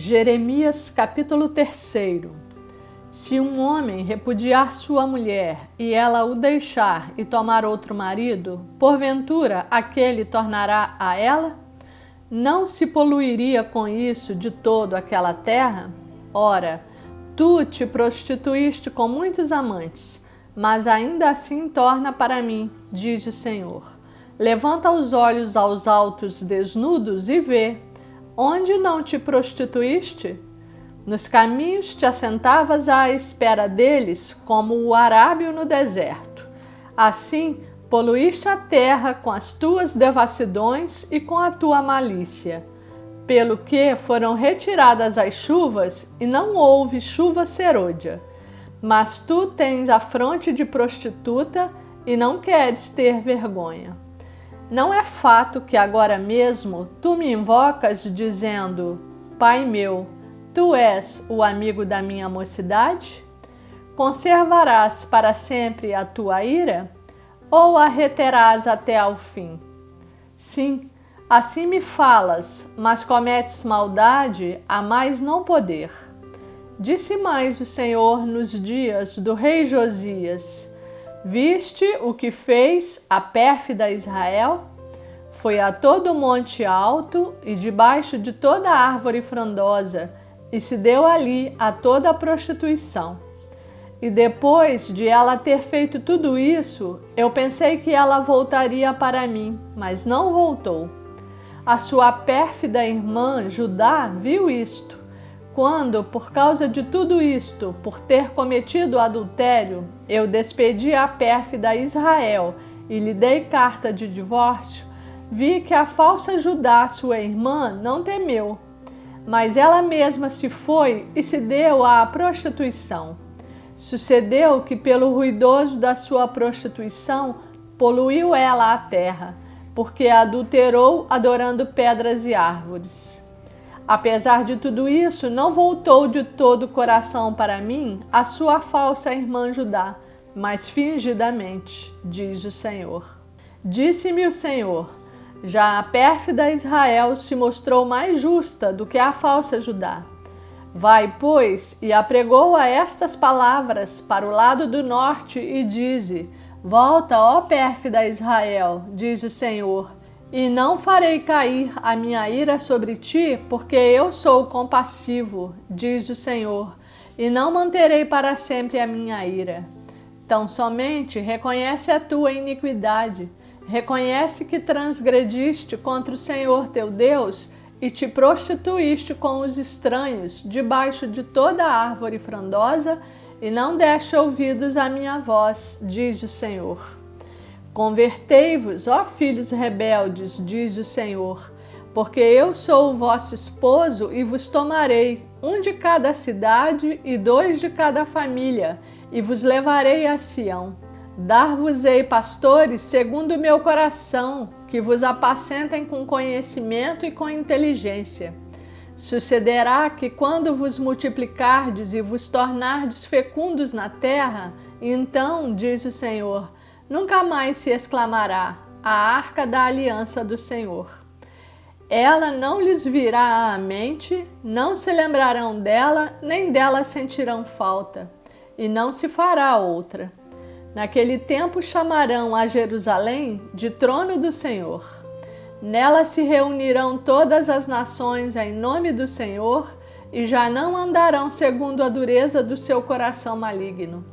Jeremias capítulo 3. Se um homem repudiar sua mulher e ela o deixar e tomar outro marido, porventura aquele tornará a ela? Não se poluiria com isso de todo aquela terra? Ora, tu te prostituíste com muitos amantes, mas ainda assim torna para mim, diz o Senhor. Levanta os olhos aos altos desnudos e vê. Onde não te prostituíste? Nos caminhos te assentavas à espera deles, como o arábio no deserto. Assim, poluíste a terra com as tuas devassidões e com a tua malícia. Pelo que foram retiradas as chuvas, e não houve chuva serôdia. Mas tu tens a fronte de prostituta e não queres ter vergonha. Não é fato que agora mesmo tu me invocas dizendo: Pai meu, tu és o amigo da minha mocidade? Conservarás para sempre a tua ira? Ou a reterás até ao fim? Sim, assim me falas, mas cometes maldade a mais não poder. Disse mais o Senhor nos dias do rei Josias: Viste o que fez a pérfida Israel? Foi a todo monte alto e debaixo de toda árvore frondosa, e se deu ali a toda a prostituição. E depois de ela ter feito tudo isso, eu pensei que ela voltaria para mim, mas não voltou. A sua pérfida irmã Judá viu isto. Quando, por causa de tudo isto, por ter cometido adultério, eu despedi a pérfida Israel e lhe dei carta de divórcio, vi que a falsa Judá, sua irmã, não temeu, mas ela mesma se foi e se deu à prostituição. Sucedeu que, pelo ruidoso da sua prostituição, poluiu ela a terra, porque adulterou adorando pedras e árvores. Apesar de tudo isso, não voltou de todo o coração para mim a sua falsa irmã Judá, mas fingidamente, diz o Senhor. Disse-me o Senhor: já a pérfida Israel se mostrou mais justa do que a falsa Judá. Vai, pois, e apregoa estas palavras para o lado do norte e dize: Volta, ó pérfida Israel, diz o Senhor, e não farei cair a minha ira sobre ti, porque eu sou compassivo, diz o Senhor, e não manterei para sempre a minha ira. Tão somente reconhece a tua iniquidade, reconhece que transgrediste contra o Senhor teu Deus e te prostituíste com os estranhos debaixo de toda árvore frondosa e não deste ouvidos à minha voz, diz o Senhor. Convertei-vos, ó filhos rebeldes, diz o Senhor, porque eu sou o vosso esposo e vos tomarei, um de cada cidade e 2 de cada família, e vos levarei a Sião. Dar-vos-ei pastores segundo o meu coração, que vos apacentem com conhecimento e com inteligência. Sucederá que quando vos multiplicardes e vos tornardes fecundos na terra, então, diz o Senhor, nunca mais se exclamará: a arca da aliança do Senhor. Ela não lhes virá à mente, não se lembrarão dela, nem dela sentirão falta, e não se fará outra. Naquele tempo chamarão a Jerusalém de trono do Senhor. Nela se reunirão todas as nações em nome do Senhor, e já não andarão segundo a dureza do seu coração maligno.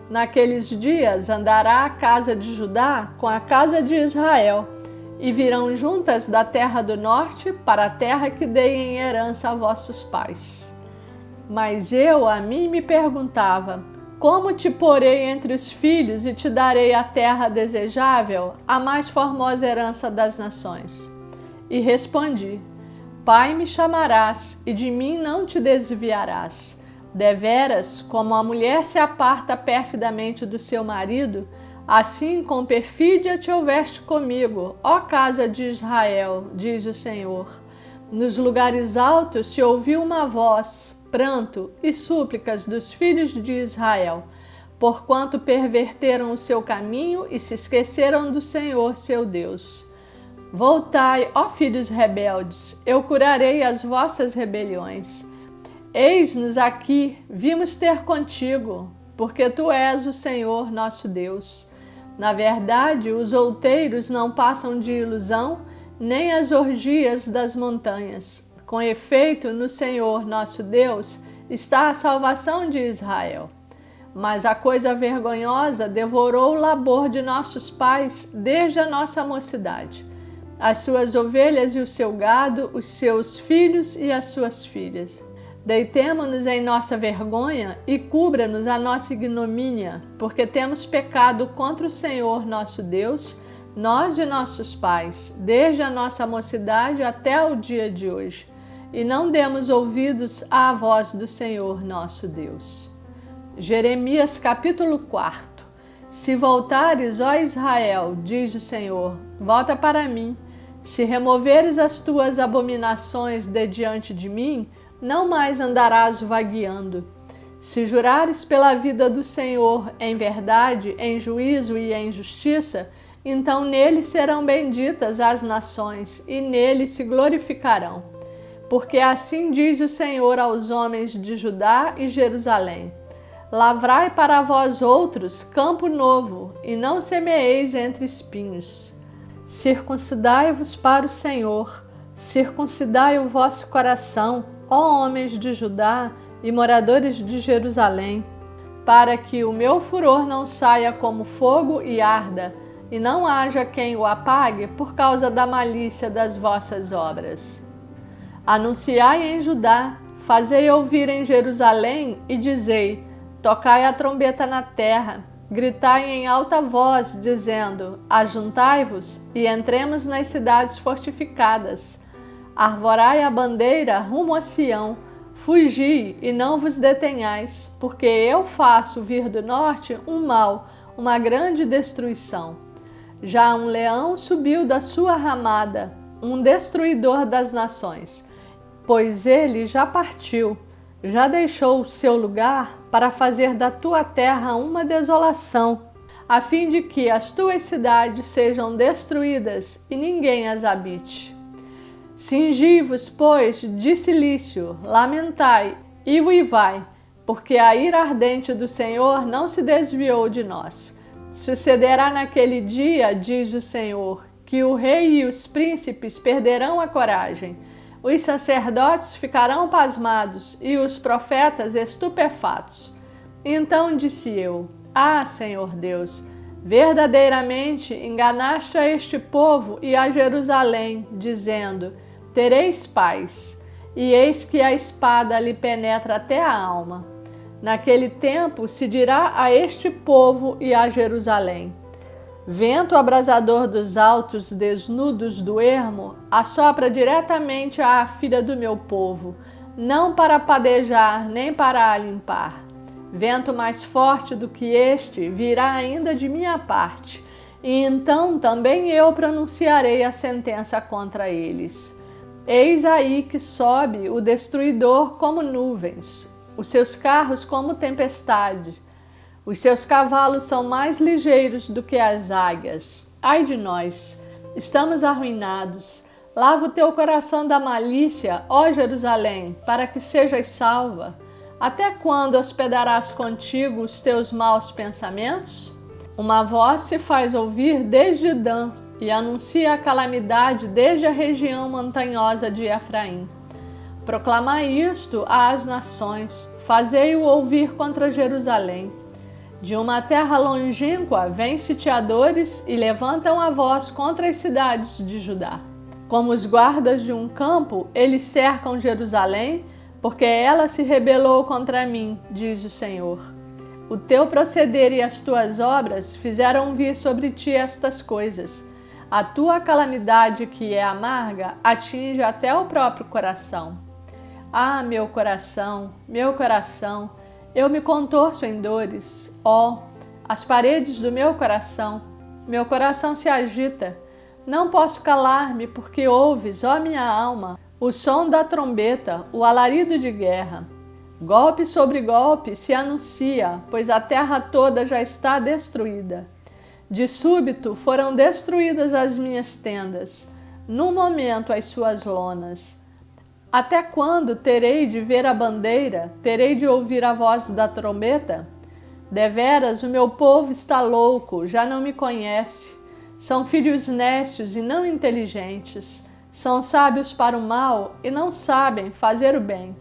Naqueles dias andará a casa de Judá com a casa de Israel, e virão juntas da terra do norte para a terra que dei em herança a vossos pais. Mas eu a mim me perguntava: como te porei entre os filhos e te darei a terra desejável, a mais formosa herança das nações? E respondi: Pai me chamarás, e de mim não te desviarás. Deveras, como a mulher se aparta perfidamente do seu marido, assim com perfídia te houveste comigo, ó casa de Israel, diz o Senhor. Nos lugares altos se ouviu uma voz, pranto e súplicas dos filhos de Israel, porquanto perverteram o seu caminho e se esqueceram do Senhor seu Deus. Voltai, ó filhos rebeldes, eu curarei as vossas rebeliões. Eis-nos aqui, vimos ter contigo, porque tu és o Senhor nosso Deus. Na verdade, os outeiros não passam de ilusão, nem as orgias das montanhas. Com efeito, no Senhor nosso Deus está a salvação de Israel. Mas a coisa vergonhosa devorou o labor de nossos pais desde a nossa mocidade. As suas ovelhas e o seu gado, os seus filhos e as suas filhas. Deitemo-nos em nossa vergonha e cubra-nos a nossa ignomínia, porque temos pecado contra o Senhor nosso Deus, nós e nossos pais, desde a nossa mocidade até o dia de hoje, e não demos ouvidos à voz do Senhor nosso Deus. Jeremias capítulo 4. Se voltares, ó Israel, diz o Senhor, volta para mim. Se removeres as tuas abominações de diante de mim, não mais andarás vagueando. Se jurares pela vida do Senhor em verdade, em juízo e em justiça, então nele serão benditas as nações e nele se glorificarão. Porque assim diz o Senhor aos homens de Judá e Jerusalém: Lavrai para vós outros campo novo, e não semeeis entre espinhos. Circuncidai-vos para o Senhor, circuncidai o vosso coração, ó homens de Judá e moradores de Jerusalém, para que o meu furor não saia como fogo e arda, e não haja quem o apague por causa da malícia das vossas obras. Anunciai em Judá, fazei ouvir em Jerusalém e dizei: tocai a trombeta na terra, gritai em alta voz, dizendo: ajuntai-vos e entremos nas cidades fortificadas. Arvorai a bandeira rumo a Sião, fugi e não vos detenhais, porque eu faço vir do norte um mal, uma grande destruição. Já um leão subiu da sua ramada, um destruidor das nações, pois ele já partiu, já deixou o seu lugar para fazer da tua terra uma desolação, a fim de que as tuas cidades sejam destruídas e ninguém as habite. Cingi-vos, pois, de cilício, lamentai e uivai, porque a ira ardente do Senhor não se desviou de nós. Sucederá naquele dia, diz o Senhor, que o rei e os príncipes perderão a coragem, os sacerdotes ficarão pasmados e os profetas estupefatos. Então disse eu: ah, Senhor Deus, verdadeiramente enganaste a este povo e a Jerusalém, dizendo: tereis paz, e eis que a espada lhe penetra até a alma. Naquele tempo se dirá a este povo e a Jerusalém: vento abrasador dos altos desnudos do ermo assopra diretamente à filha do meu povo, não para padejar nem para a limpar. Vento mais forte do que este virá ainda de minha parte, e então também eu pronunciarei a sentença contra eles. Eis aí que sobe o destruidor como nuvens, os seus carros como tempestade. Os seus cavalos são mais ligeiros do que as águias. Ai de nós, estamos arruinados. Lava o teu coração da malícia, ó Jerusalém, para que sejas salva. Até quando hospedarás contigo os teus maus pensamentos? Uma voz se faz ouvir desde Dan e anuncia a calamidade desde a região montanhosa de Efraim. Proclamai isto às nações, fazei-o ouvir contra Jerusalém. De uma terra longínqua vêm sitiadores e levantam a voz contra as cidades de Judá. Como os guardas de um campo, eles cercam Jerusalém, porque ela se rebelou contra mim, diz o Senhor. O teu proceder e as tuas obras fizeram vir sobre ti estas coisas. A tua calamidade, que é amarga, atinge até o próprio coração. Ah, meu coração, eu me contorço em dores. As paredes do meu coração se agita. Não posso calar-me, porque ouves, ó minha alma, o som da trombeta, o alarido de guerra. Golpe sobre golpe se anuncia, pois a terra toda já está destruída. De súbito foram destruídas as minhas tendas. num momento as suas lonas. Até quando terei de ver a bandeira? Terei de ouvir a voz da trombeta? Deveras, o meu povo está louco, já não me conhece. São filhos nécios e não inteligentes. São sábios para o mal e não sabem fazer o bem.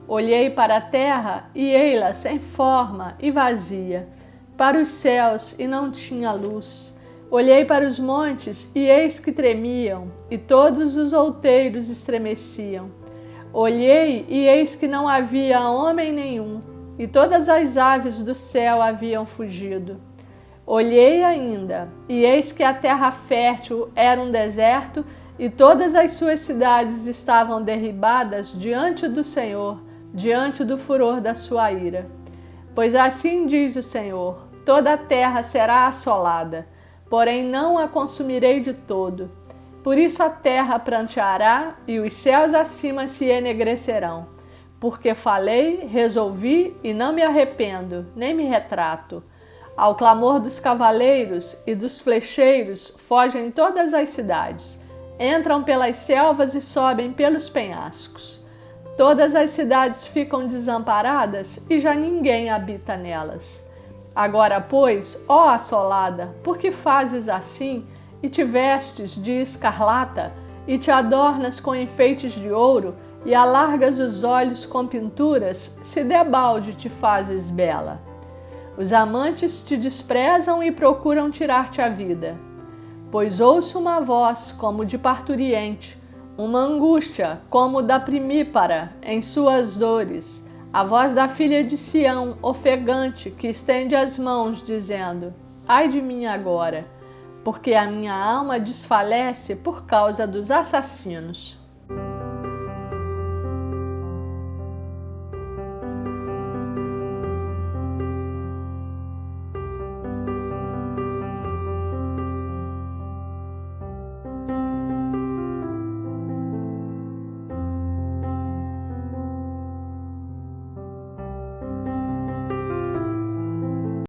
Olhei para a terra e ei-la sem forma e vazia. Para os céus e não tinha luz. Olhei para os montes e eis que tremiam, e todos os outeiros estremeciam. Olhei e eis que não havia homem nenhum, e todas as aves do céu haviam fugido. Olhei ainda, e eis que a terra fértil era um deserto, e todas as suas cidades estavam derribadas diante do Senhor, diante do furor da sua ira. Pois assim diz o Senhor: toda a terra será assolada, porém não a consumirei de todo. Por isso a terra pranteará e os céus acima se enegrecerão. Porque falei, resolvi e não me arrependo, nem me retrato. Ao clamor dos cavaleiros e dos flecheiros fogem todas as cidades. Entram pelas selvas e sobem pelos penhascos. Todas as cidades ficam desamparadas e já ninguém habita nelas. Agora, pois, ó assolada, por que fazes assim e te vestes de escarlata e te adornas com enfeites de ouro e alargas os olhos com pinturas, se debalde te fazes bela? Os amantes te desprezam e procuram tirar-te a vida. Pois ouço uma voz como de parturiente, uma angústia como da primípara em suas dores, a voz da filha de Sião, ofegante, que estende as mãos, dizendo: ai de mim agora, porque a minha alma desfalece por causa dos assassinos.